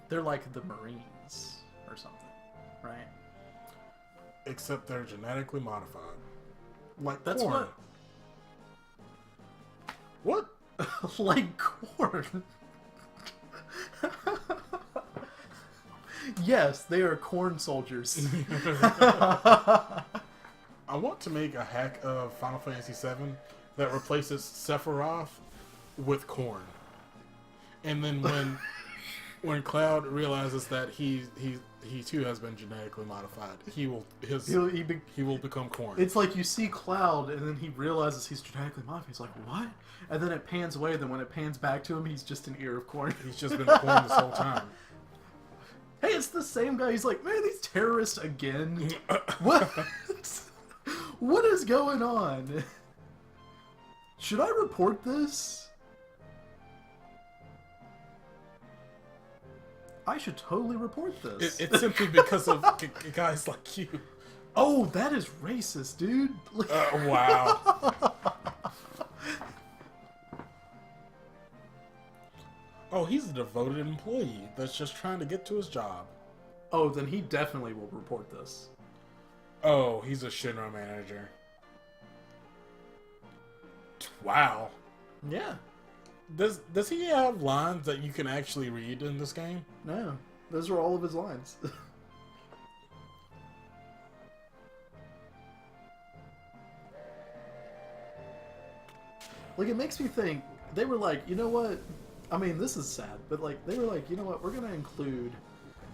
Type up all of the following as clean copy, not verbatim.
They're like the Marines or something, right? Except they're genetically modified. Like That's corn. What? Like corn. Yes, they are corn soldiers. I want to make a hack of Final Fantasy VII that replaces Sephiroth with corn. And then when Cloud realizes that he too has been genetically modified, he will become corn. It's like you see Cloud, and then he realizes he's genetically modified. He's like, "What?" And then it pans away. Then when it pans back to him, he's just an ear of corn. He's just been corn this whole time. Hey, it's the same guy. He's like, "Man, these terrorists again." What? What is going on? Should I report this? I should totally report this. It's simply because of guys like you. Oh, that is racist, dude. Wow. Oh, he's a devoted employee that's just trying to get to his job. Oh, then he definitely will report this. Oh, he's a Shinra manager. Wow. Yeah. Does he have lines that you can actually read in this game? No. Those are all of his lines. Like, it makes me think, they were like, you know what? I mean, this is sad, but like, they were like, you know what? We're going to include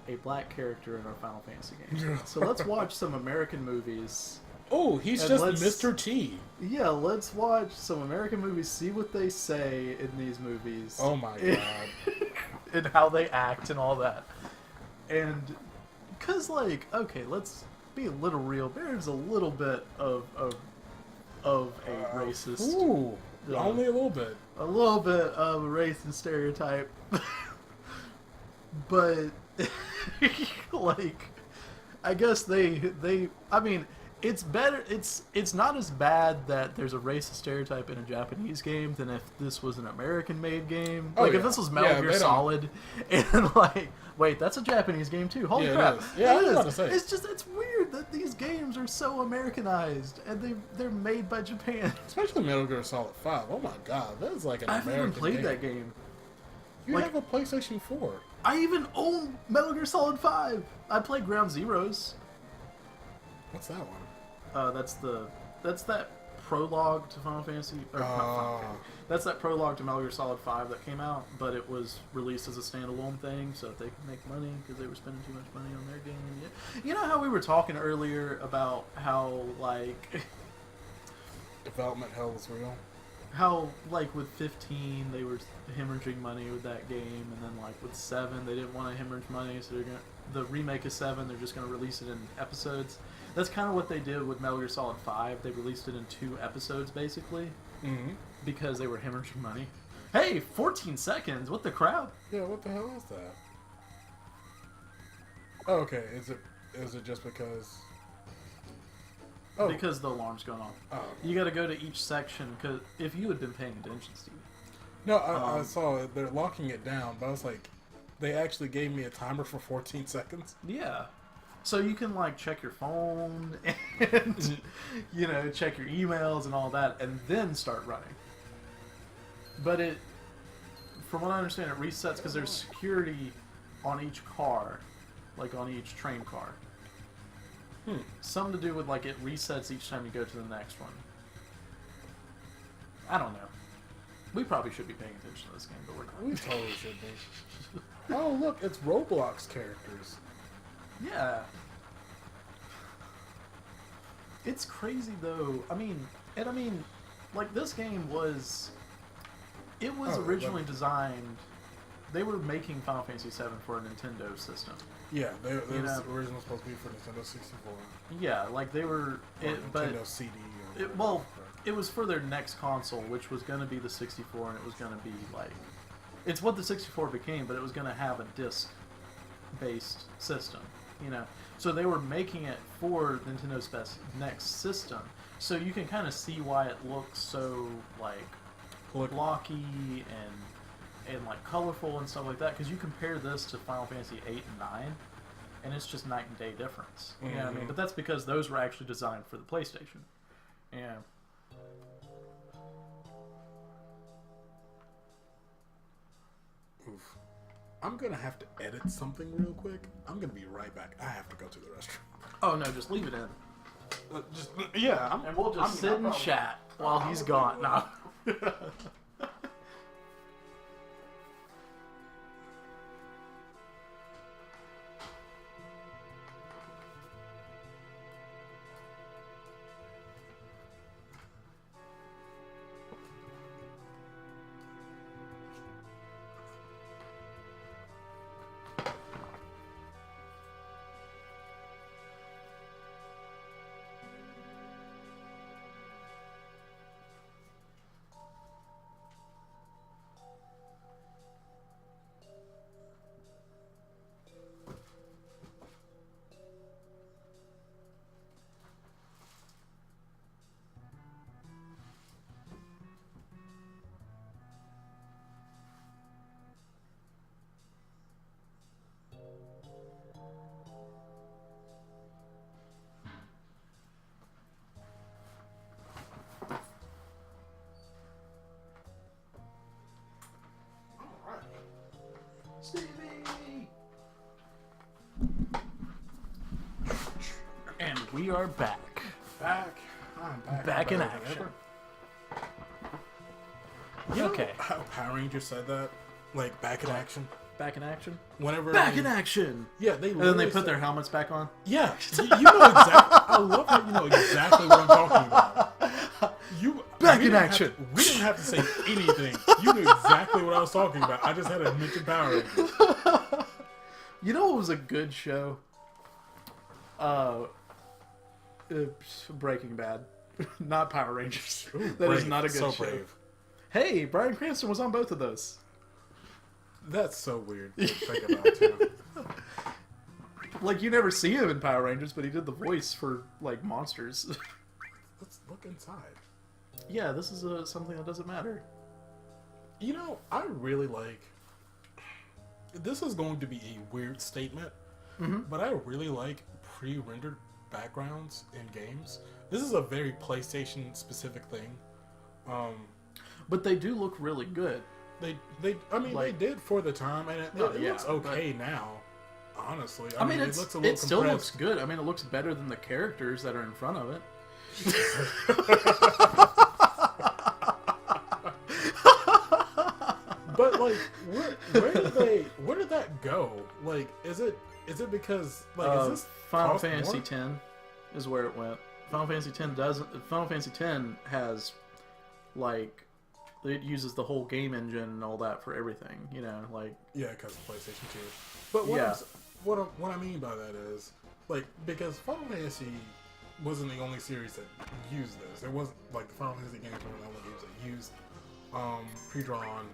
a black character in our Final Fantasy games. So let's watch some American movies. Oh, he's just Mr. T. Yeah, let's watch some American movies, see what they say in these movies. Oh my god. And how they act and all that. And, because, like, okay, let's be a little real. There's a little bit of a racist. Ooh, only a little bit. A little bit of a racist stereotype. But, like, I guess I mean, it's better. It's not as bad that there's a racist stereotype in a Japanese game than if this was an American-made game. Oh, Like yeah. if this was Metal Gear Solid, and like, wait, that's a Japanese game too. Holy crap! It is. Yeah, I was about to say. It's weird that these games are so Americanized and they're made by Japan. Especially Metal Gear Solid 5. Oh my god, that is like an I haven't American even played game. that game. You Like- have a PlayStation 4. I even own Metal Gear Solid 5. I played Ground Zeroes. What's that one? That's that prologue to Final Fantasy. Or not Final Fantasy. That's that prologue to Metal Gear Solid 5 that came out, but it was released as a standalone thing, so that they could make money because they were spending too much money on their game. Yeah. You know how we were talking earlier about how like Development hell is real. how like with 15 they were hemorrhaging money with that game, and then like with 7 they didn't want to hemorrhage money, so they're gonna the remake of 7 they're just gonna release it in episodes. That's kind of what they did with Metal Gear Solid 5. They released it in 2 episodes basically because they were hemorrhaging money. Hey, 14 seconds! What the crap? Yeah, what the hell is that? Oh, okay. Is it just because? Oh. Because the alarm's going off. Oh. You got to go to each section because if you had been paying attention, Steve. No, I saw it. They're locking it down, but I was like, they actually gave me a timer for 14 seconds. Yeah. So you can like check your phone and check your emails and all that, and then start running. But from what I understand, it resets because there's security on each car, like on each train car. Something to do with like it resets each time you go to the next one. I don't know. We probably should be paying attention to this game, but we're not. We totally should be. Oh, look, it's Roblox characters. Yeah. It's crazy though. I mean, like this game was originally designed. They were making Final Fantasy VII for a Nintendo system. Yeah, it was originally supposed to be for Nintendo 64. Yeah, like they were, Nintendo CD. it was for their next console, which was going to be the 64, and it was going to be like, it's what the 64 became, but it was going to have a disc-based system, So they were making it for Nintendo's next system, so you can kind of see why it looks so like blocky and and like colorful and stuff like that. Because you compare this to Final Fantasy 8 and 9, and it's just night and day difference. You know what I mean? But that's because those were actually designed for the PlayStation. Yeah. Oof. I'm gonna have to edit something real quick. I'm gonna be right back. I have to go to the restroom. Oh no, just leave it in. And we'll just sit and chat while he's gone. Nah. Stevie! And we are back. I'm back. Back in action. You know Okay. how Power Rangers said that? Like, back in action? Back in action? Whenever Back they- in action! Yeah, they And then they literally put their said- helmets back on? Yeah, you know exactly. I love how you know exactly what I'm talking about. Back we in didn't have action. to- we didn't have to say anything. You knew exactly what I was talking about. I just had to mention Power Rangers. You know what was a good show? Breaking Bad. Not Power Rangers. Ooh, That is brave. not a good So show. brave. Hey, Bryan Cranston was on both of those. That's so weird to think about, too. Like, you never see him in Power Rangers, but he did the voice for, like, monsters. Let's look inside. Yeah, this is something that doesn't matter. You know, I really like... This is going to be a weird statement, but I really like pre-rendered backgrounds in games. This is a very PlayStation-specific thing. But they do look really good. They Like- did for the time, and it yeah, looks okay now. Honestly, I mean, it looks a little it still looks compressed. good. I mean, it looks better than the characters that are in front of it. But like, where did that go? Like, is it because like is this Final cost Fantasy more? X is where it went. Final Fantasy X doesn't. Final Fantasy X has, like, it uses the whole game engine and all that for everything. You know, like, Yeah, because of PlayStation 2. But Yeah. what I mean by that is, like, because Final Fantasy wasn't the only series that used this. It wasn't like the Final Fantasy games were the only games that used pre-drawn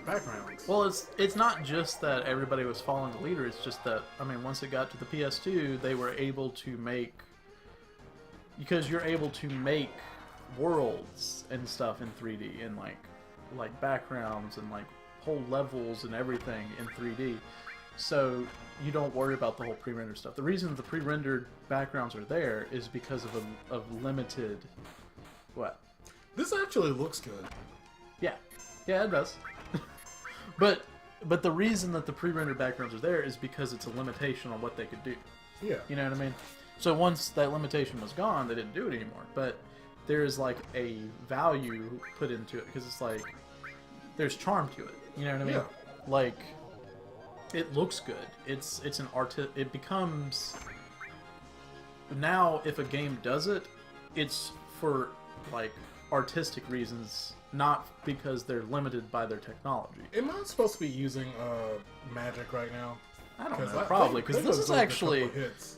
backgrounds. well, it's not just that everybody was following the leader. It's just that, I mean, once it got to the PS2, they were able to make, because you're able to make worlds and stuff in 3D and like backgrounds and like whole levels and everything in 3D. So you don't worry about the whole pre-rendered stuff. The reason the pre-rendered backgrounds are there is because of limited what? This actually looks good. Yeah, it does. but the reason that the pre-rendered backgrounds are there is because it's a limitation on what they could do. Yeah. You know what I mean? So once that limitation was gone, they didn't do it anymore. But there is like a value put into it because it's like there's charm to it. You know what I mean? Yeah. Like it looks good. It's an it becomes now if a game does it, it's for like artistic reasons, not because they're limited by their technology. Am I supposed to be using magic right now? I don't 'Cause know, I probably think because they this is absorbed a actually couple hits.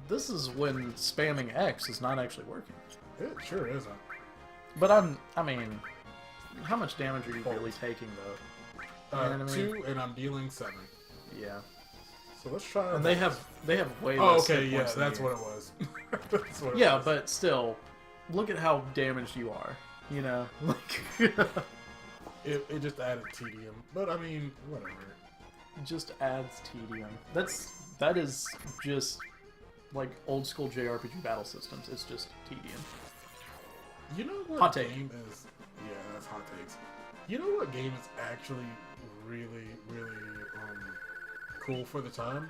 this is when spamming X is not actually working. It sure isn't. But I mean, how much damage are you really taking though? You know what I mean? 2, and I'm dealing 7. Yeah, So let's try. and they have way Oh, less. okay, hit yeah, points than that's you. what it was. That's what it Yeah, was. but still, look at how damaged you are. You know, like It just added tedium. But I mean, whatever. Just adds tedium. That is just like old school JRPG battle systems. It's just tedium. You know what hot take. game is? Yeah, that's hot takes. You know what game is actually really, really cool for the time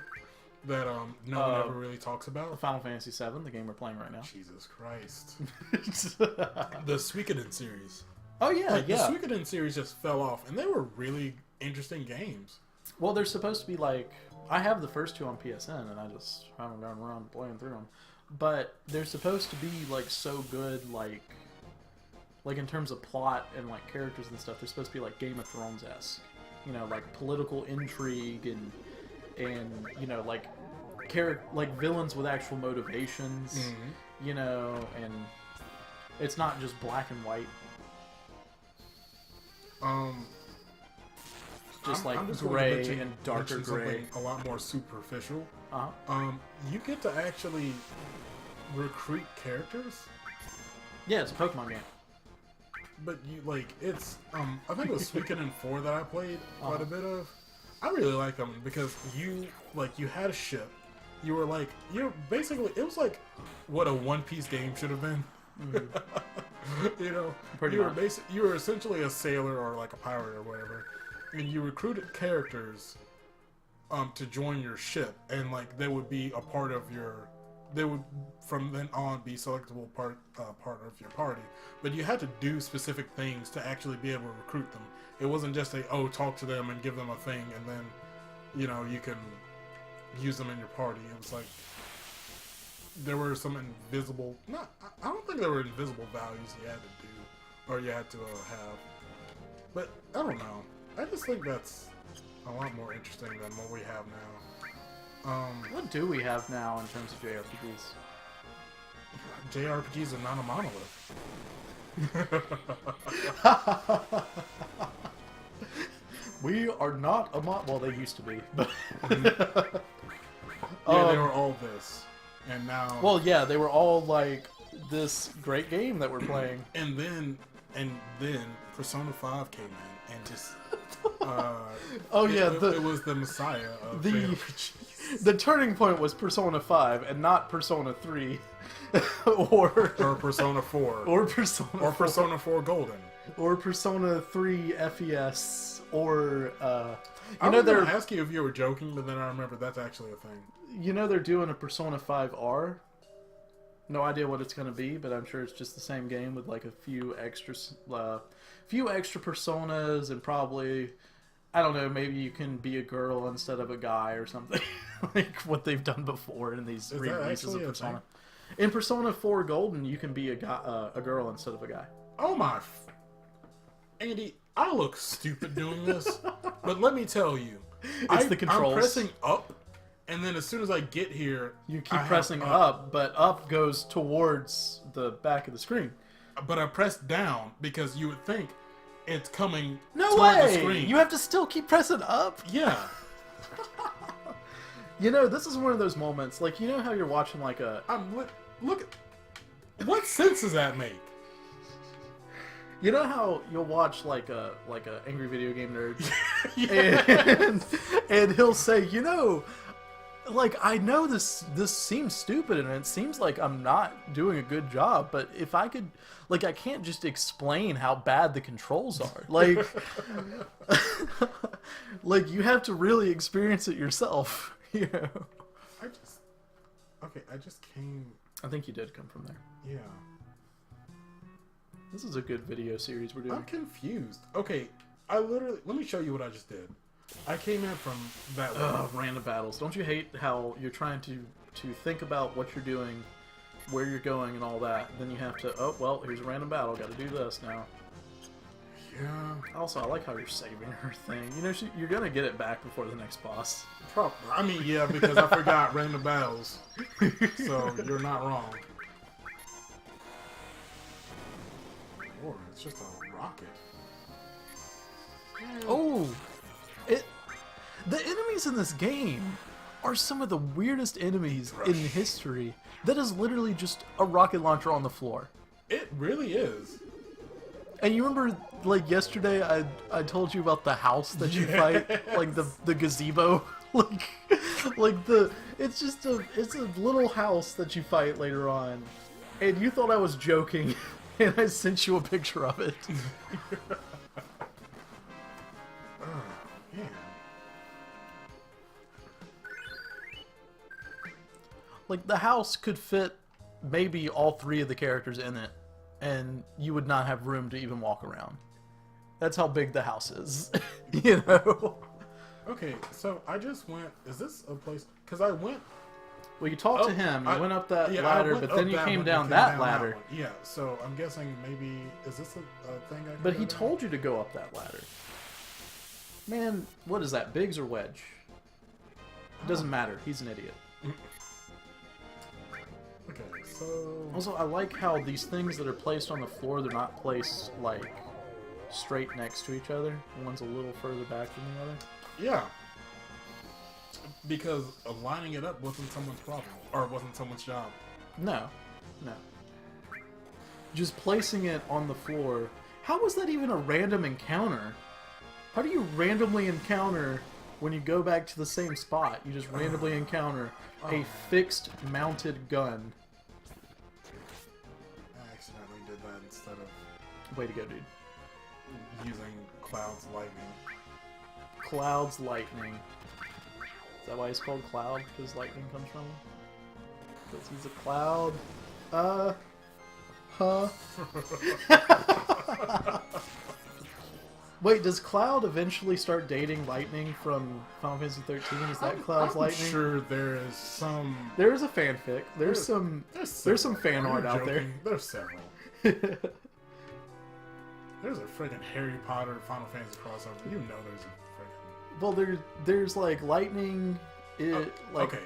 that no one ever really talks about? Final Fantasy VII, the game we're playing right now. Jesus Christ. The Suikoden series. Oh yeah, like, yeah. The Suikoden series just fell off, and they were really interesting games. Well, they're supposed to be like... I have the first two on PSN, and I just haven't gotten around to playing through them. But they're supposed to be like so good, like in terms of plot and like characters and stuff. They're supposed to be like Game of Thrones-esque, you know, like political intrigue and you know, like villains with actual motivations, you know, and it's not just black and white. Just like gray and darker gray. A lot more superficial. Uh-huh. You get to actually recruit characters. Yeah, it's a Pokemon game. But you like it's I think it was Suikoden 4 that I played quite a bit of. I really like them because you had a ship. You're basically, it was like what a One Piece game should have been. You know, you were essentially a sailor or like a pirate or whatever, and you recruited characters to join your ship, and like they would be a part of your. They would from then on be selectable part of your party, but you had to do specific things to actually be able to recruit them. It wasn't just talk to them and give them a thing, and then you know you can use them in your party. It was like there were some invisible. I don't think there were invisible values you had to do or you had to have, but I don't know. I just think that's a lot more interesting than what we have now. What do we have now in terms of JRPGs? JRPGs are not a monolith. We are not a well, they used to be, but yeah, they were all this, and now. Well, yeah, they were all like this great game that we're playing, and then Persona 5 came in and just. It was the messiah of JRPGs. The turning point was Persona 5 and not Persona 3 or Persona 4 or Persona 4 Golden or Persona 3 FES or I was going to ask you if you were joking, but then I remember that's actually a thing. You know they're doing a Persona 5R. No idea what it's going to be, but I'm sure it's just the same game with like a few extra personas and probably, I don't know, maybe you can be a girl instead of a guy or something. Like what they've done before in these re-releases of Persona. In Persona 4 Golden, you can be a girl instead of a guy. Oh my... Andy, I look stupid doing this, but let me tell you. The controls. I'm pressing up, and then as soon as I get here... You keep pressing up, but up goes towards the back of the screen. But I pressed down because you would think it's coming toward the screen. You have to still keep pressing up? Yeah. You know, this is one of those moments, like, you know how you're watching like a... Look, what sense does that make? You know how you'll watch like a angry video game nerd, and he'll say, you know, like, I know this seems stupid and it seems like I'm not doing a good job, but if I could, like, I can't just explain how bad the controls are. Like, like you have to really experience it yourself. You know? I just came... I think you did come from there. Yeah. This is a good video series we're doing. I'm confused. Okay, let me show you what I just did. I came in from that way. Random battles. Don't you hate how you're trying to think about what you're doing, where you're going, and all that? Then you have to, oh, well, here's a random battle. Got to do this now. Yeah. Also, I like how you're saving her thing. You know, you're going to get it back before the next boss. Probably. I mean, yeah, because I forgot random battles. So, you're not wrong. Or it's just a rocket. Oh! The enemies in this game are some of the weirdest enemies in history. That is literally just a rocket launcher on the floor. It really is. And you remember, like, yesterday I told you about the house that you fight? Like, the gazebo? It's a little house that you fight later on. And you thought I was joking, and I sent you a picture of it. Oh, man. Like, the house could fit maybe all 3 of the characters in it, and you would not have room to even walk around. That's how big the house is, you know? Okay, so I just went... Is this a place... Because I went... Well, you talked to him, you went up that I ladder, went but up then you that came one, down came that down ladder. one. Yeah, so I'm guessing maybe... Is this a thing I can But go he down? told you to go up that ladder. Man, what is that, Biggs or Wedge? It doesn't matter, he's an idiot. Okay, so... Also, I like how these things that are placed on the floor, they're not placed, like, straight next to each other. One's a little further back than the other. Yeah. Because lining it up wasn't someone's problem. Or wasn't someone's job. No. No. Just placing it on the floor. How was that even a random encounter? How do you randomly encounter when you go back to the same spot? You just randomly encounter a fixed mounted gun. I accidentally did that instead of Way to go, dude. using Cloud's lightning. Cloud's lightning. Is that why he's called Cloud? Because lightning comes from him? Because he's a cloud? Huh? Wait, does Cloud eventually start dating Lightning from Final Fantasy 13? Is that Cloud's I'm Lightning? sure there is some... There is a fanfic. There's some fan art out there. There's several. There's a friggin' Harry Potter Final Fantasy crossover. You know there's a friggin'... Well, there's like Lightning. Okay,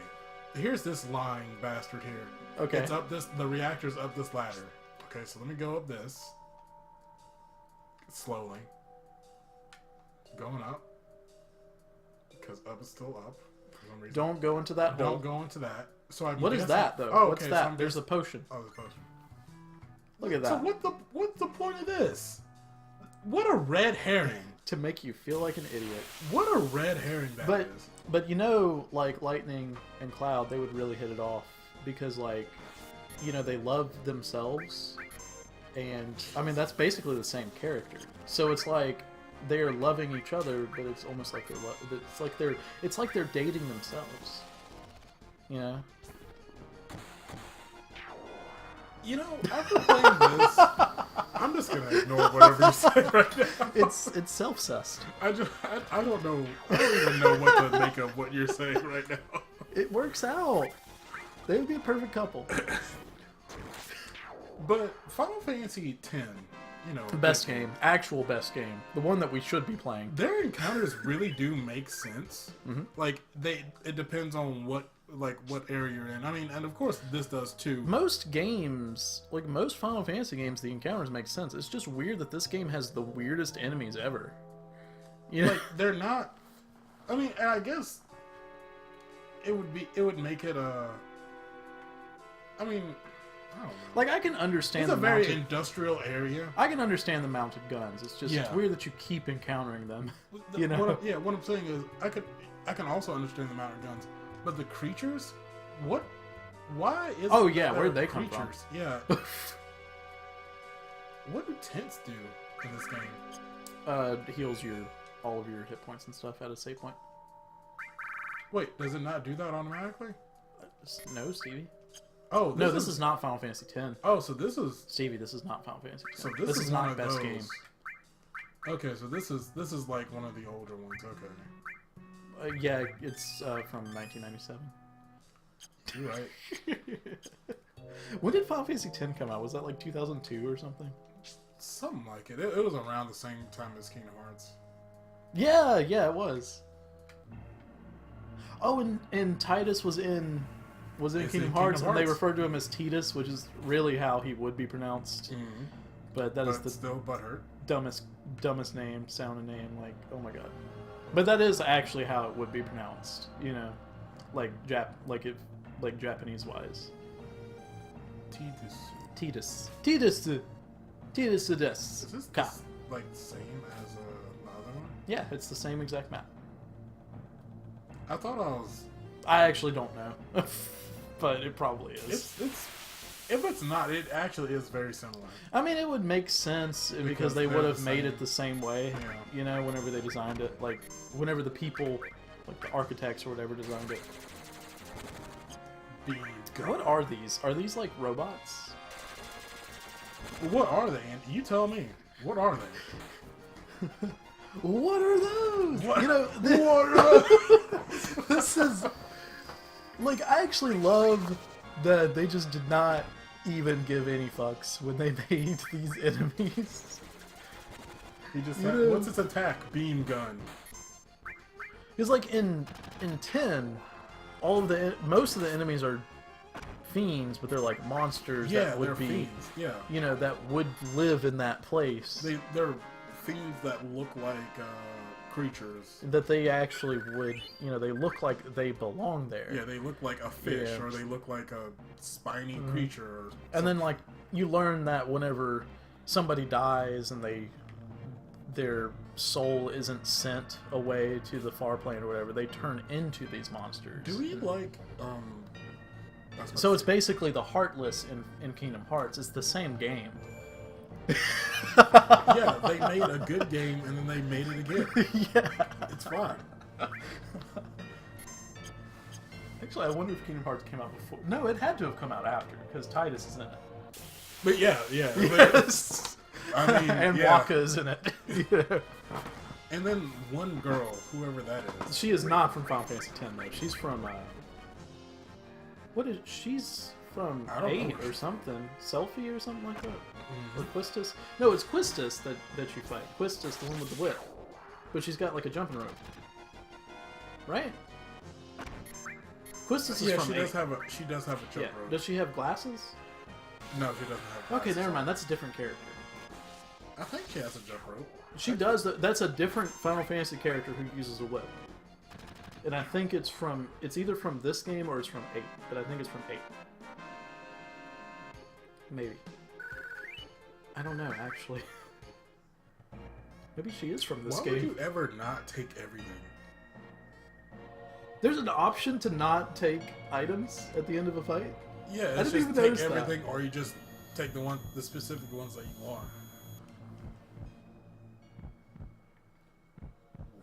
here's this lying bastard here. Okay. It's up this. The reactor's up this ladder. Okay, so let me go up this slowly. Going up because up is still up. For some reason. Don't go into that hole. Don't go into that. So I'm What is guessing- that though? Oh, What's okay, that? So There's a potion. Oh, there's a potion. Look at that. So what's the point of this? What a red herring. To make you feel like an idiot. What a red herring that is. But you know, like Lightning and Cloud, they would really hit it off because, like, you know, they love themselves, and I mean that's basically the same character. So it's like they're loving each other, but it's almost like it's like they're dating themselves. You know. You know, after playing this, I'm just gonna ignore whatever you say right now. It's self-cessed. I don't know. I don't even know what to make of what you're saying right now. It works out. They would be a perfect couple. But Final Fantasy X, you know, Best game, actual best game, the one that we should be playing. their encounters really do make sense. Mhm. Like it depends on what area you're in. I mean, and of course this does too. Most games, like most Final Fantasy games, the encounters make sense. It's just weird that this game has the weirdest enemies ever. You know? Like they're not. I mean, and I guess it would make it a. I mean, I don't know. Like I can understand It's a the very mounted. industrial area. I can understand the mounted guns. It's just it's Yeah. weird that you keep encountering them. The- You know? what I'm saying is, I can also understand the mounted guns, but the creatures, what? Why is? Oh, yeah, there where'd they come from? creatures? Yeah. What do tents do in this game? Heals all of your hit points and stuff at a save point. Wait, does it not do that automatically? No, Stevie. Oh, No, this is not Final Fantasy X. Oh, so this is. Stevie, this is not Final Fantasy X. So this is one not of best those. game. Okay, so this is like one of the older ones. Okay. Yeah, it's from 1997. You're right. When did Final Fantasy X come out? Was that like 2002 or something? Something like it. It was around the same time as Kingdom Hearts. Yeah, it was. Oh, and Titus was in Kingdom Hearts, and they referred to him as Titus, which is really how he would be pronounced. Mm-hmm. But that is the still butthurt. dumbest name, sounding name. Like, oh my god. But that is actually how it would be pronounced. You know, like Japanese wise. Titus. Titus. Is Tidus. this like same as the other one? Yeah, it's the same exact map. I thought I was. I actually don't know, but it probably is. It's if it's not, it actually is very similar. I mean, it would make sense because they would have made same. it the same way. Yeah. You know, whenever they designed it, like whenever the people, like the architects or whatever, designed it. What are these? Are these like robots? What are they? Andy? You tell me. What are they? What are those? What? You know, What are this is like I actually love that they just did not even give any fucks when they made these enemies. He just You had, know- what's its attack? Beam gun. Because like in 10, most of the enemies are fiends, but they're like monsters Yeah, that would they're be fiends. Yeah, you know, that would live in that place. they're fiends that look like creatures. That they actually would, you know, they look like they belong there. Yeah, they look like a fish, Yeah. or they look like a spiny creature. Or And then like you learn that whenever somebody dies and their soul isn't sent away to the far plane or whatever, they turn into these monsters. do we like So it's basically the Heartless in Kingdom Hearts. It's the same game. yeah, they made a good game and then they made it again. Yeah. It's fine. Actually, I wonder if Kingdom Hearts came out before. No, it had to have come out after because Tidus is in it. But yeah. Yes. I mean, And yeah. Waka is in it. Yeah. And then one girl, whoever that is. She is not from Final Fantasy X though. She's from she's from I don't 8 know. or something. Selfie or something like that. Or Quistis. No, it's Quistis that you fight. Quistis, the one with the whip. But she's got like a jumping rope. Right? Quistis is Yeah, from she 8. does have a jump Yeah. rope. Does she have glasses? No, she doesn't have. Okay, glasses. never mind. That's a different character. I think she has a jump rope. She does. That's a different Final Fantasy character who uses a whip. And I think it's either from this game or it's from 8. But I think it's from 8. Maybe. I don't know, actually. Maybe she is from this Why game. would you ever not take everything? There's an option to not take items at the end of a fight. Yeah, I it's didn't just even take notice that. everything, or you just take the specific ones that you want.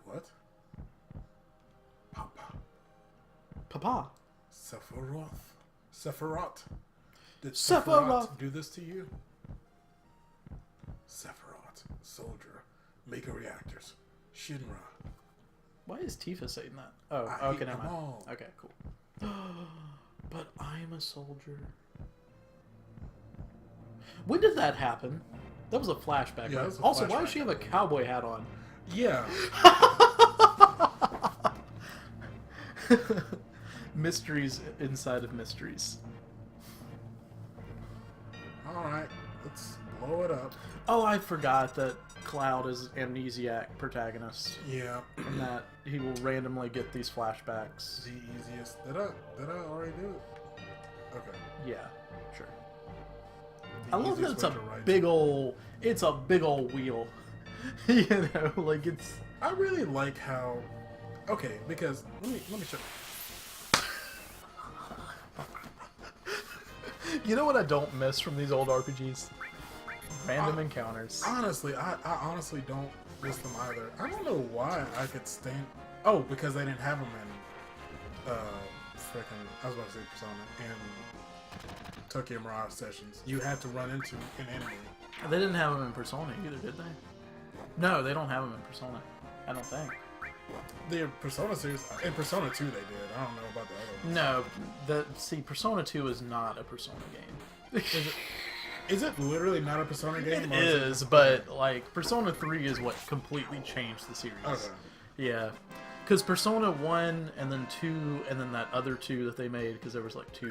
What? Papa. Papa. Sephiroth. Did Sephiroth. Sephiroth do this to you? Sephiroth, soldier, maker reactors, Shinra. Why is Tifa saying that? Oh, I okay, hate never them mind. all. Okay, cool. But I'm a soldier. When did that happen? That was a flashback. Yeah, right? that was a Also, why flashback. does she have a cowboy hat on? Yeah. Mysteries inside of mysteries. Alright, let's blow it up. Oh, I forgot that Cloud is Amnesiac protagonist, Yeah. and that he will randomly get these flashbacks. The easiest. Did I already do it? Okay. Yeah, sure. The I love that easiest it's way a to write big ol', it's a big ol' wheel. You know, like it's. I really like how. Okay, because let me show. You know what I don't miss from these old RPGs? Random encounters. Honestly, I honestly don't miss them either. I don't know why I could stand. Oh, because they didn't have them in. Frickin'. I was about to say Persona and Tokyo Mirage Sessions. You had to run into an enemy. They didn't have them in Persona either, did they? No, they don't have them in Persona. I don't think. The Persona series in Persona 2 they did. I don't know about the other ones. No, Persona 2 is not a Persona game. Is it literally not a Persona game? It or is, but like Persona 3 is what completely changed the series. Okay. Yeah, because Persona 1 and then 2 and then that other 2 that they made because there was like 2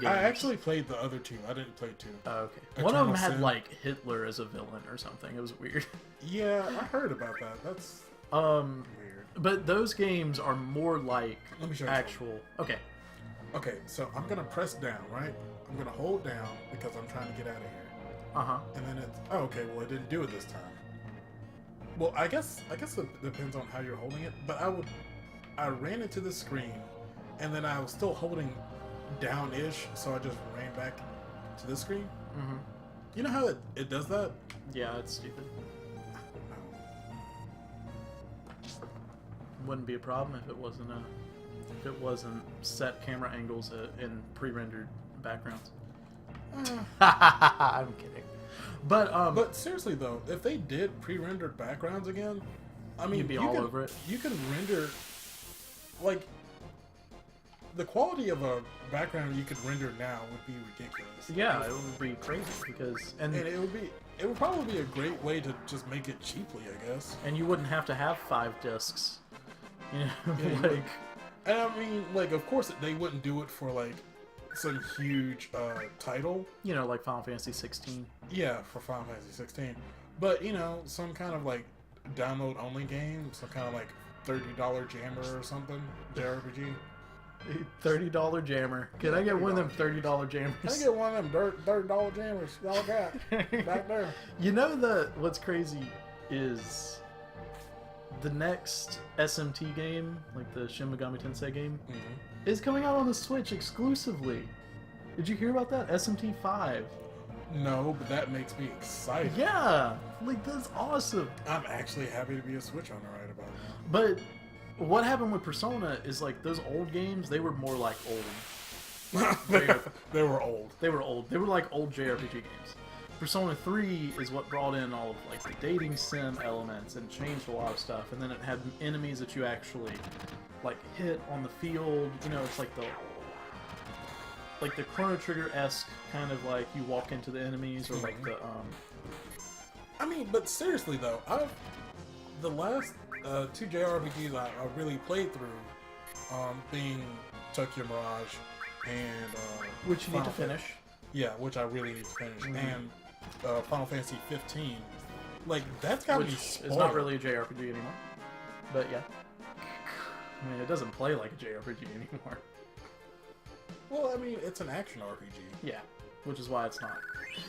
games. I actually played the other two. I didn't play 2. Oh, okay. Eternal One of them had Sin. like Hitler as a villain or something. It was weird. Yeah, I heard about that. That's Um, weird. but those games are more like Let me show you actual. Okay. Okay, so I'm gonna press down, right? I'm gonna hold down because I'm trying to get out of here. And then it's, oh, okay, well, it didn't do it this time. Well, I guess it depends on how you're holding it, but I ran into the screen, and then I was still holding down-ish, so I just ran back to the screen. Mm-hmm. You know how it does that? Yeah, it's stupid. No. Wouldn't be a problem if it wasn't set camera angles in pre-rendered backgrounds. I'm kidding. But seriously though, if they did pre-rendered backgrounds again, I mean, you'd be all over it. You can render, like, the quality of a background you could render now would be ridiculous. Yeah, it would be crazy because and it would probably be a great way to just make it cheaply, I guess. And you wouldn't have to have 5 discs. You know, Yeah, and I mean, like, of course they wouldn't do it for like some huge title. You know, like Final Fantasy 16. Yeah, for Final Fantasy 16. But, you know, some kind of like download only game, some kind of like $30 jammer or something, JRPG. $30 jammer. Can I get one of them $30 jammers? Can I get one of them $30 jammers y'all got back there? You know what's crazy is the next SMT game, like the Shin Megami Tensei game, is coming out on the Switch exclusively. Did you hear about that? SMT 5. No, but that makes me excited. Yeah, like that's awesome. I'm actually happy to be a Switch owner right about it. But what happened with Persona is like those old games, they were more like old. They were old. They were old. They were like old JRPG games. Persona 3 is what brought in all of like the dating sim elements and changed a lot of stuff. And then it had enemies that you actually like hit on the field. You know, it's like the Chrono Trigger-esque kind of like you walk into the enemies or like the I mean, but seriously though, the last 2 JRPGs I really played through, being Tokyo Mirage and which you need to finish. Yeah, which I really need to finish, and Final Fantasy 15. Like, that's gotta be spoiled. It's not really a JRPG anymore, but yeah. I mean, it doesn't play like a JRPG anymore. Well, I mean, it's an action RPG. Yeah, which is why it's not.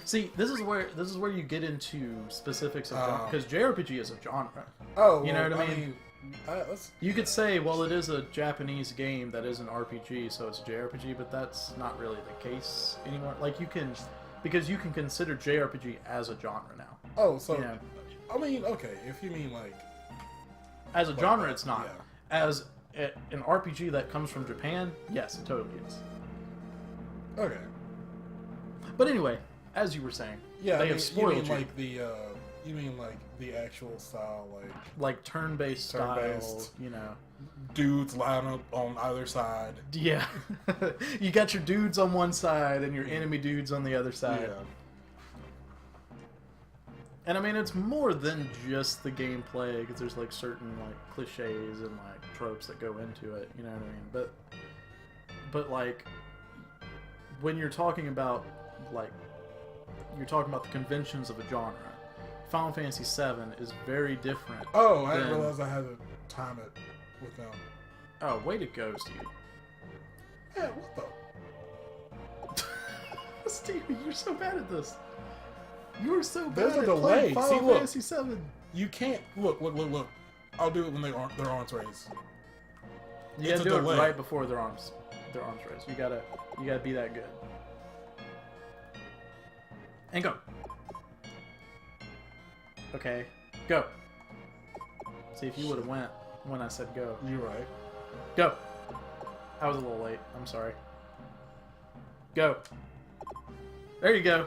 See, this is where you get into specifics of genre, because JRPG is a genre. Oh, you know what I mean? Let's You could say, well, it is a Japanese game that is an RPG, so it's a JRPG, but that's not really the case anymore. Like, because you can consider JRPG as a genre now. Oh, so, You know? I mean, okay, if you mean, like... As a genre, it's not. Yeah. As an RPG that comes from Japan, yes, it totally is. Okay. But anyway, as you were saying, Yeah, they have spoiled you. Mean like the actual style, like turn-based style, Turn-based. you know. dudes lined up on either side. Yeah. You got your dudes on one side and your enemy dudes on the other side. Yeah. And I mean, it's more than just the gameplay, because there's like certain like cliches and like tropes that go into it, you know what I mean? But like, when you're talking about the conventions of a genre, Final Fantasy VII is very different. Oh, I didn't realize I had to time it with them. Oh, way to go, Stevie. Yeah, what the? Stevie, you're so bad at this. You are so bad There's a at delay. playing Final See, look. Fantasy VII. You can't look. I'll do it when their arms raised. You It's gotta do a delay. it right before their arms raised. You gotta be that good. And go. Okay, go. See, if you would have went when I said go. You're right. Go. I was a little late. I'm sorry. Go. There you go.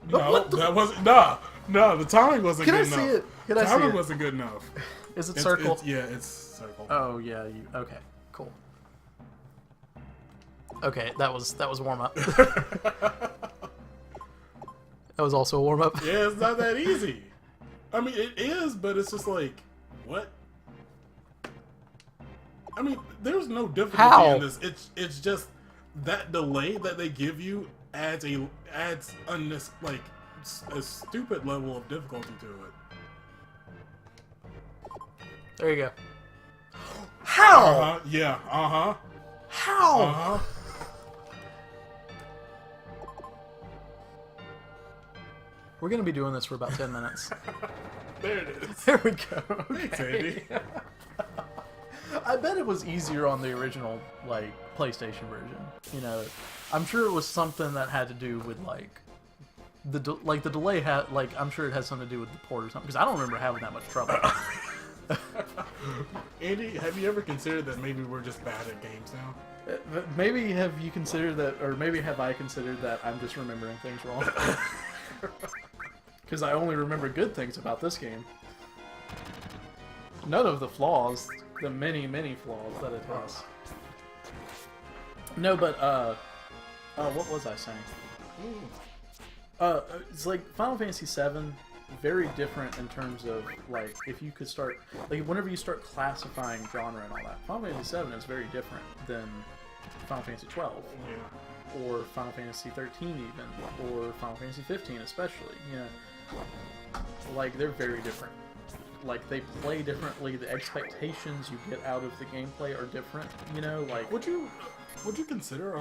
No, that wasn't. No, the timing wasn't Can I good enough. see it? Can I see timing it? wasn't good enough. Is it circle? It's circle. Oh yeah. Okay. Cool. Okay, that was warm up. That was also a warm up. Yeah, it's not that easy. I mean, it is, but it's just like, what? I mean, there's no difficulty How? in this. It's just that delay that they give you adds a stupid level of difficulty to it. There you go. How? Yeah. How? We're gonna be doing this for about 10 minutes. There it is. There we go. Thanks, Okay. Andy. I bet it was easier on the original, like, PlayStation version. You know, I'm sure it was something that had to do with, like, the delay had, like, I'm sure it had something to do with the port or something, because I don't remember having that much trouble. Andy, have you ever considered that maybe we're just bad at games now? Maybe have you considered that, or maybe have I considered that I'm just remembering things wrong? Because I only remember good things about this game. None of the flaws, the many, many flaws that it has. No, but, what was I saying? It's like Final Fantasy VII, very different in terms of, like, if you could start, like, whenever you start classifying genre and all that, Final Fantasy VII is very different than Final Fantasy XII, or Final Fantasy XIII even, or Final Fantasy 15 especially, you know, like, they're very different. Like, they play differently, the expectations you get out of the gameplay are different, you know, like... Would you consider,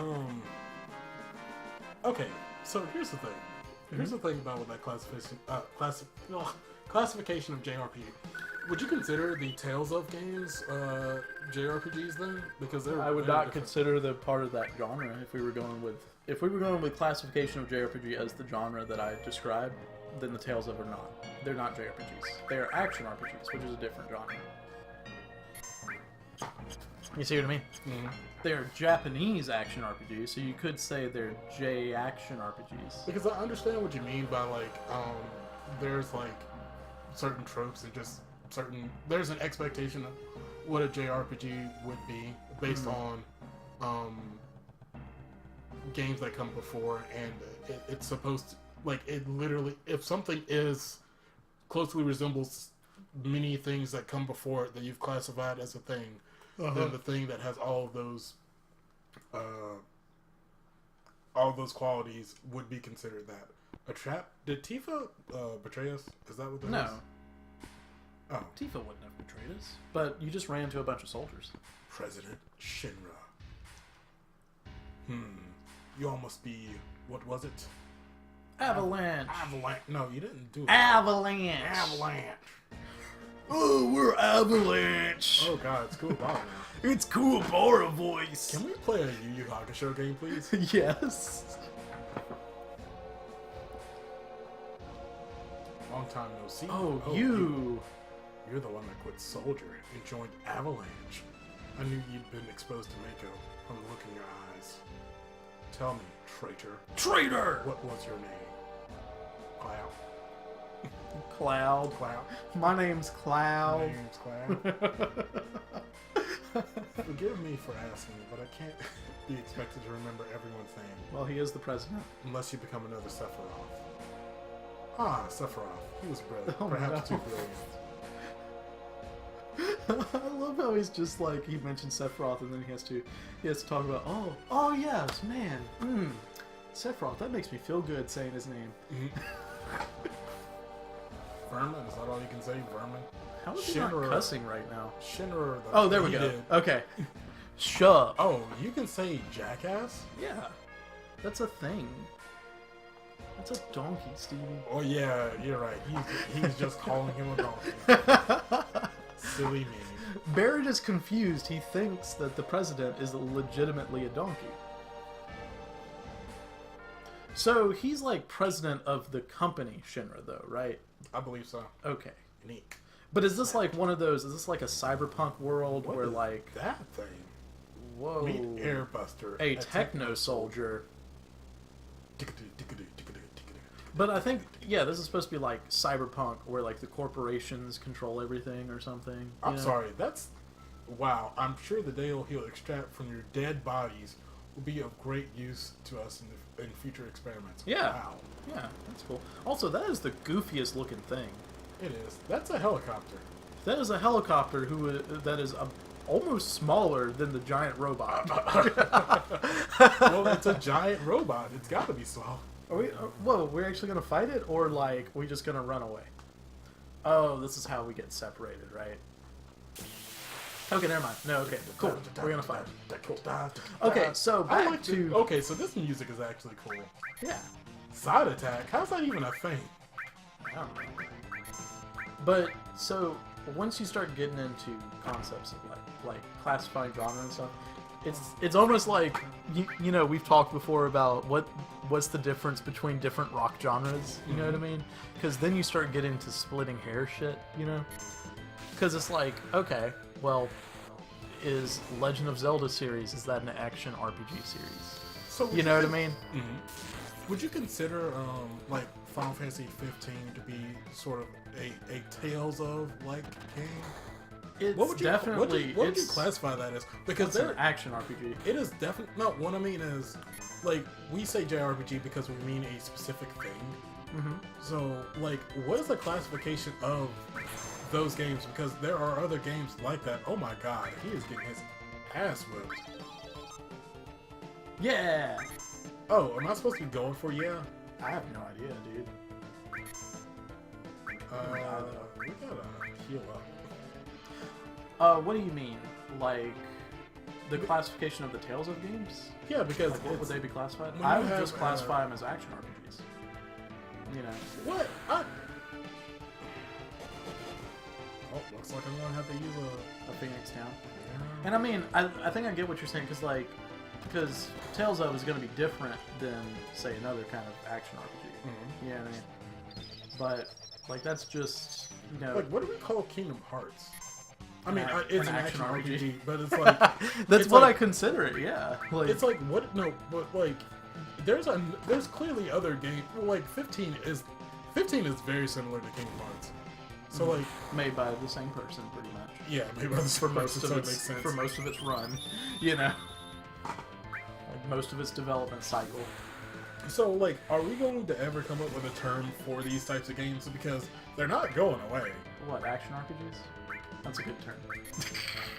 okay, so here's the thing. Here's the thing about that classification of JRPG. Would you consider the Tales of games JRPGs then? Because I would not consider them part of that genre if we were going with classification of JRPG as the genre that I described, then the Tales of are not. They're not JRPGs. They are action RPGs, which is a different genre. You see what I mean? Mm-hmm. They're Japanese action RPGs, so you could say they're J-action RPGs. Because I understand what you mean by, like, there's, like, certain tropes and just certain... There's an expectation of what a JRPG would be based on games that come before, and it's supposed to... Like, it literally... If something closely resembles many things that come before it that you've classified as a thing... then the thing that has all of those qualities would be considered that. A trap? Did Tifa betray us? Is that what that is? No. Oh. Tifa wouldn't have betrayed us. But you just ran into a bunch of soldiers. President Shinra. You all must be... What was it? Avalanche! Avalanche. No, you didn't do it. Avalanche! Avalanche. Oh, we're Avalanche! Oh god, it's Kuwabara now. It's Kuwabara voice! Can we play a Yu Yu Hakusho game, please? Yes. Long time no see. Oh, you! You're the one that quit Soldier and joined Avalanche. I knew you'd been exposed to Mako from the look in your eyes. Tell me, traitor. Traitor! What was your name? Cloud. Cloud. Cloud. My name's Cloud. My name's Cloud. Forgive me for asking, but I can't be expected to remember everyone's name. Well, he is the president. Unless you become another Sephiroth. Ah, Sephiroth. He was brilliant. Oh, Perhaps no. too brilliant. I love how he's just like, he mentions Sephiroth and then he has to talk about, oh yes, man, Sephiroth, that makes me feel good saying his name. Vermin? Is that all you can say? Vermin? How is he not cussing right now? Shinra. Oh, there we go. Okay. Shove. Oh, you can say jackass? Yeah. That's a thing. That's a donkey, Stevie. Oh yeah, you're right. He's just calling him a donkey. Silly me. Barrett is confused. He thinks that the president is legitimately a donkey. So he's like president of the company Shinra, though, right? I believe so. Okay. Unique. But is this like one of those? Is this like a cyberpunk world What where is like that thing? whoa, Meet Airbuster. a techno soldier? But I think this is supposed to be like cyberpunk, where like the corporations control everything or something. I'm sorry. That's wow. I'm sure the data he'll extract from your dead bodies will be of great use to us in future experiments. Yeah. Wow. Yeah, that's cool. Also, that is the goofiest looking thing. It is. That's a helicopter. That is a helicopter that is almost smaller than the giant robot. Well, it's a giant robot. It's got to be small. Are we? Whoa, we're actually gonna fight it, or like we just gonna run away? Oh, this is how we get separated, right? Okay, never mind. No, okay, cool. We're gonna fight. Cool. Okay, so back like to okay, so this music is actually cool. yeah. Side attack? How's that even a thing? I don't know. But so once you start getting into concepts of like classifying genre and stuff, it's almost like you know, we've talked before about what's the difference between different rock genres. You know what I mean? Because then you start getting to splitting hair shit. You know? Because it's like, okay, well, is Legend of Zelda series, is that an action RPG series? So you know what I mean? Mm-hmm. Would you consider like Final Fantasy 15 to be sort of a Tales of like game? It's what would you, definitely. What would you classify that as? Because it's an action RPG. It is definitely no. What I mean is, like, we say JRPG because we mean a specific thing. Mm-hmm. So, like, what is the classification of those games? Because there are other games like that. Oh my God, he is getting his ass whipped. Yeah. Oh, am I supposed to be going for yeah? I have no idea, dude. We gotta heal up. What do you mean? Like, the classification of the Tales of games? Yeah, because like, what would they be classified? when I you would have, just classify them as action RPGs. You know. What? Oh, looks like I'm gonna have to use A Phoenix Town. Yeah. And I mean, I think I get what you're saying, because Tales of is going to be different than, say, another kind of action RPG. Mm-hmm. You know what I mean? But, like, that's just, you know... Like, what do we call Kingdom Hearts? I mean, An it's an action RPG, but it's like... That's it's what like, I consider it, yeah. Like, it's like, what? No, but, like, there's clearly other games... Well, like, 15 is very similar to Kingdom Hearts. So, like... Made by the same person, pretty much. Yeah, maybe by the same person, so it makes sense. For most of its run, you know? Like, most of its development cycle. So, like, are we going to ever come up with a term for these types of games? Because they're not going away. What, action RPGs? That's a good term.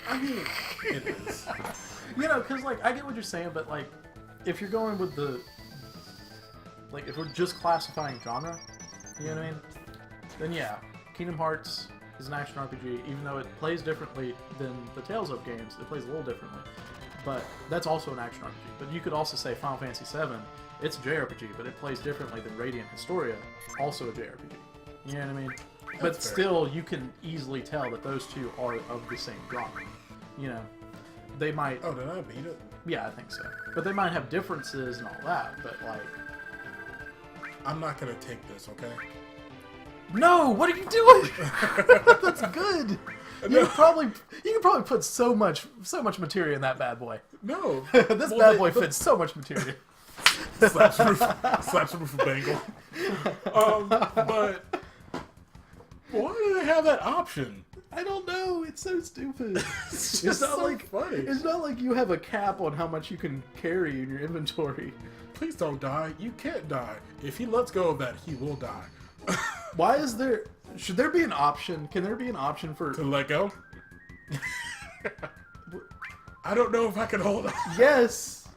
I mean, it is. You know, because, like, I get what you're saying, but, like, if you're going with the... Like, if we're just classifying genre, you know what I mean? Then, yeah, Kingdom Hearts is an action RPG, even though it plays differently than the Tales of games. It plays a little differently. But that's also an action RPG. But you could also say Final Fantasy VII, it's a JRPG, but it plays differently than Radiant Historia, also a JRPG. You know what I mean? But That's fair. still, you can easily tell that those two are of the same genre. You know, they might... Oh, did I beat it? Yeah, I think so. But they might have differences and all that, but, like... I'm not gonna take this, okay? No! What are you doing? That's good! You could probably put so much material in that bad boy. No. This bad boy fits so much material. Slaps the roof of Bengal. But why do they have that option? I don't know. It's so stupid. It's It's not so like funny. It's not like you have a cap on how much you can carry in your inventory. Please don't die. You can't die. If he lets go of that, he will die. Why is there? Should there be an option? Can there be an option for? To let go? I don't know if I can hold on. Yes.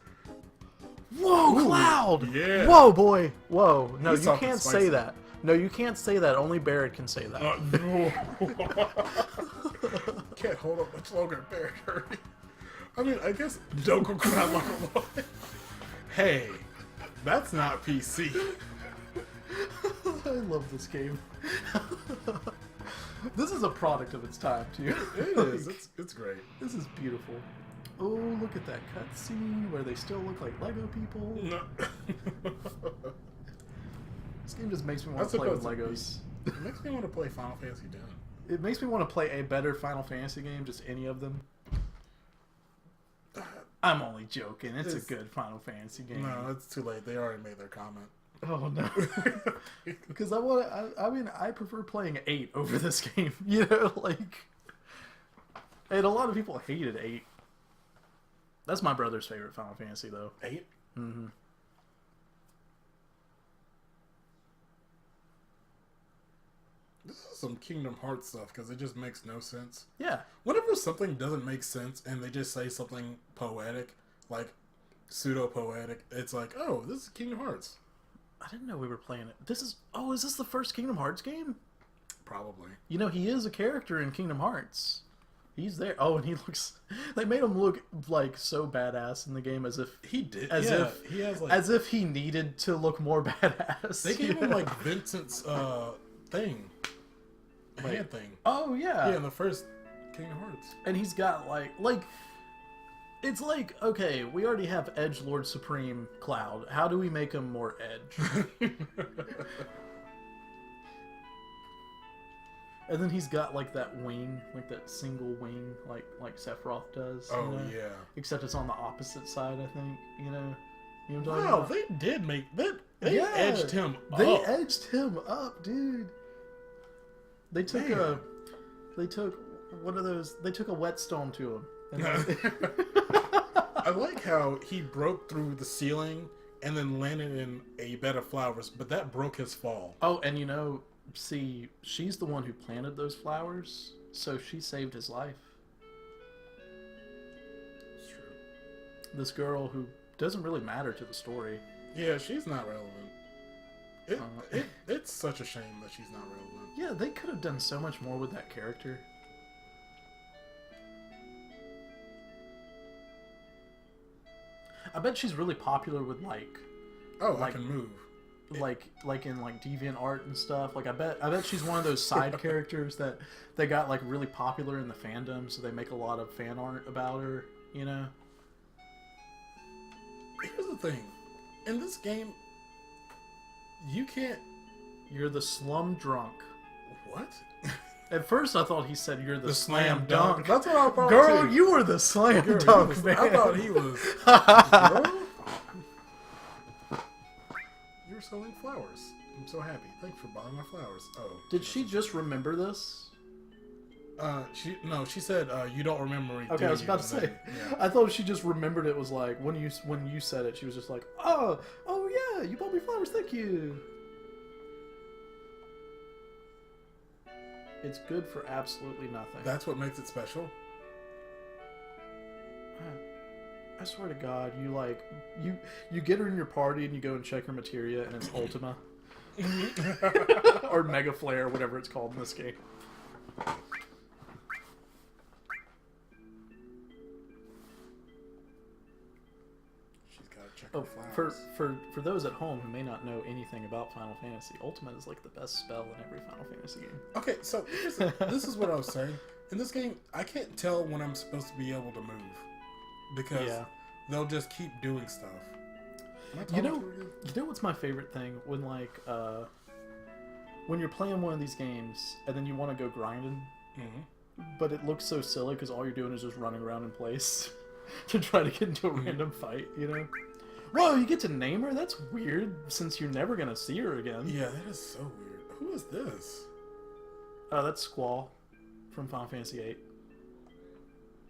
Whoa, Cloud! yeah. Whoa, boy! Whoa! No, He's you talking can't spicy. say that. No, you can't say that. Only Barrett can say that. No. Can't hold up much longer, Barry. I mean, I guess don't go cry like a boy. Hey, that's not PC. I love this game. This is a product of its time, too. It is. It's great. This is beautiful. Oh, look at that cutscene where they still look like Lego people. No. This game just makes me want to play with Legos. It makes me want to play Final Fantasy X. It makes me want to play a better Final Fantasy game, just any of them. I'm only joking. It's a good Final Fantasy game. No, it's too late. They already made their comment. Oh no! Because I mean, I prefer playing 8 over this game. You know, like, and a lot of people hated 8. That's my brother's favorite Final Fantasy, though. 8? Mm-hmm. This is some Kingdom Hearts stuff because it just makes no sense. Yeah. Whenever something doesn't make sense and they just say something poetic, like pseudo-poetic, it's like, oh, this is Kingdom Hearts. I didn't know we were playing it. Is this the first Kingdom Hearts game? Probably. You know, he is a character in Kingdom Hearts. He's there. Oh, and he looks... They made him look, like, so badass in the game as if... He did. As if he needed to look more badass. They gave him, like, Vincent's thing. The Like, hand thing. Oh yeah. Yeah, in the first Kingdom Hearts. And he's got like it's like, okay, we already have Edgelord Supreme Cloud. How do we make him more edge? And then he's got like that wing, like that single wing, like Sephiroth does. Oh, you know? yeah. Except it's on the opposite side, I think. You know what I'm talking Wow, about? they did make that. They Yeah, edged him up. They edged him up, dude. They took Man. one of those. They took a whetstone to him. And I like how he broke through the ceiling and then landed in a bed of flowers, but that broke his fall. Oh, and see, she's the one who planted those flowers, so she saved his life. It's true. This girl who doesn't really matter to the story. Yeah, she's not relevant. It's such a shame that she's not relevant. Yeah, they could have done so much more with that character. I bet she's really popular with Oh, like- I can move. like in DeviantArt and stuff. Like I bet she's one of those side characters that they got like really popular in the fandom, so they make a lot of fan art about her, you know? Here's the thing. In this game, you can't... You're the slum drunk. What? At first I thought he said you're the, The slam dunk. That's what I thought, Girl, too. you were the slam Girl, dunk, man. I thought he was... Girl? You're selling flowers. I'm so happy. Thanks for buying my flowers. Oh. Did she just remember this? She said, you don't remember me. Okay, I was about to And say. then, yeah. I thought she just remembered it was like when you said it, she was just like, oh yeah, you bought me flowers, thank you. It's good for absolutely nothing. That's what makes it special. I swear to God, you get her in your party and you go and check her materia and it's Ultima. Or Mega Flare, whatever it's called in this game. She's got to check her Oh, flowers. for those at home who may not know anything about Final Fantasy, Ultimate is like the best spell in every Final Fantasy game. Okay, so this is what I was saying. In this game, I can't tell when I'm supposed to be able to move because they'll just keep doing stuff. Am I talking to her again? You know what's my favorite thing when when you're playing one of these games and then you want to go grinding, but it looks so silly because all you're doing is just running around in place to try to get into a random fight, you know? Whoa, you get to name her? That's weird, since you're never gonna see her again. Yeah, that is so weird. Who is this? That's Squall from Final Fantasy VIII.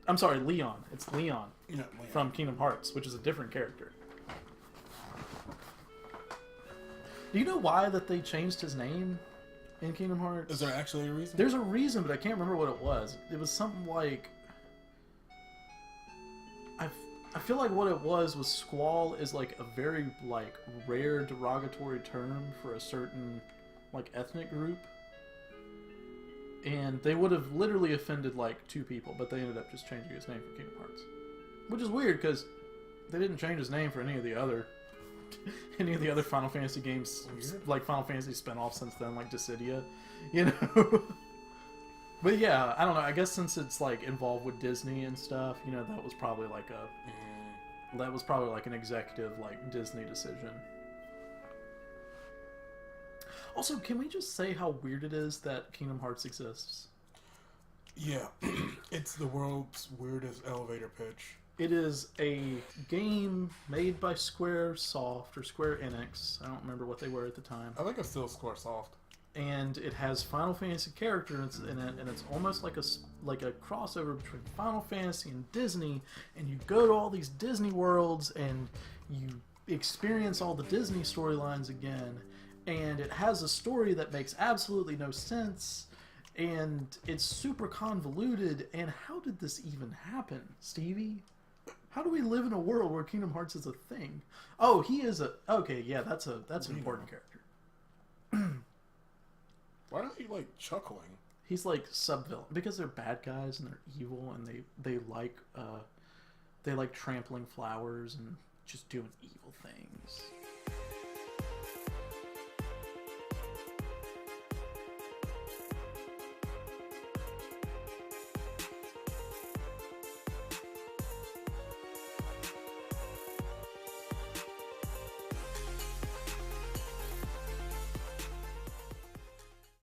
I'm sorry, Leon. It's Leon Yeah, from Kingdom Hearts, which is a different character. Do you know why that they changed his name in Kingdom Hearts? Is there actually a reason? There's a reason, but I can't remember what it was. It was something like... I feel like what it was Squall is like a very like rare derogatory term for a certain like ethnic group. And they would have literally offended like 2 people, but they ended up just changing his name for Kingdom Hearts. Which is weird because they didn't change his name for any of the other Final Fantasy games, like Final Fantasy spin-offs since then, like Dissidia, you know? But yeah, I don't know, I guess since it's like involved with Disney and stuff, you know, that was probably like an executive like Disney decision. Also, can we just say how weird it is that Kingdom Hearts exists? Yeah, it's the world's weirdest elevator pitch. It is a game made by Squaresoft or Square Enix. I don't remember what they were at the time. I think it's still Squaresoft. And it has Final Fantasy characters in it, and it's almost like a crossover between Final Fantasy and Disney. And you go to all these Disney worlds, and you experience all the Disney storylines again. And it has a story that makes absolutely no sense, and it's super convoluted. And how did this even happen, Stevie? How do we live in a world where Kingdom Hearts is a thing? Oh, he is a... Okay, yeah, that's an important character. Why are you, like, chuckling? He's, like, sub-villain. Because they're bad guys, and they're evil, and they like trampling flowers and just doing evil things.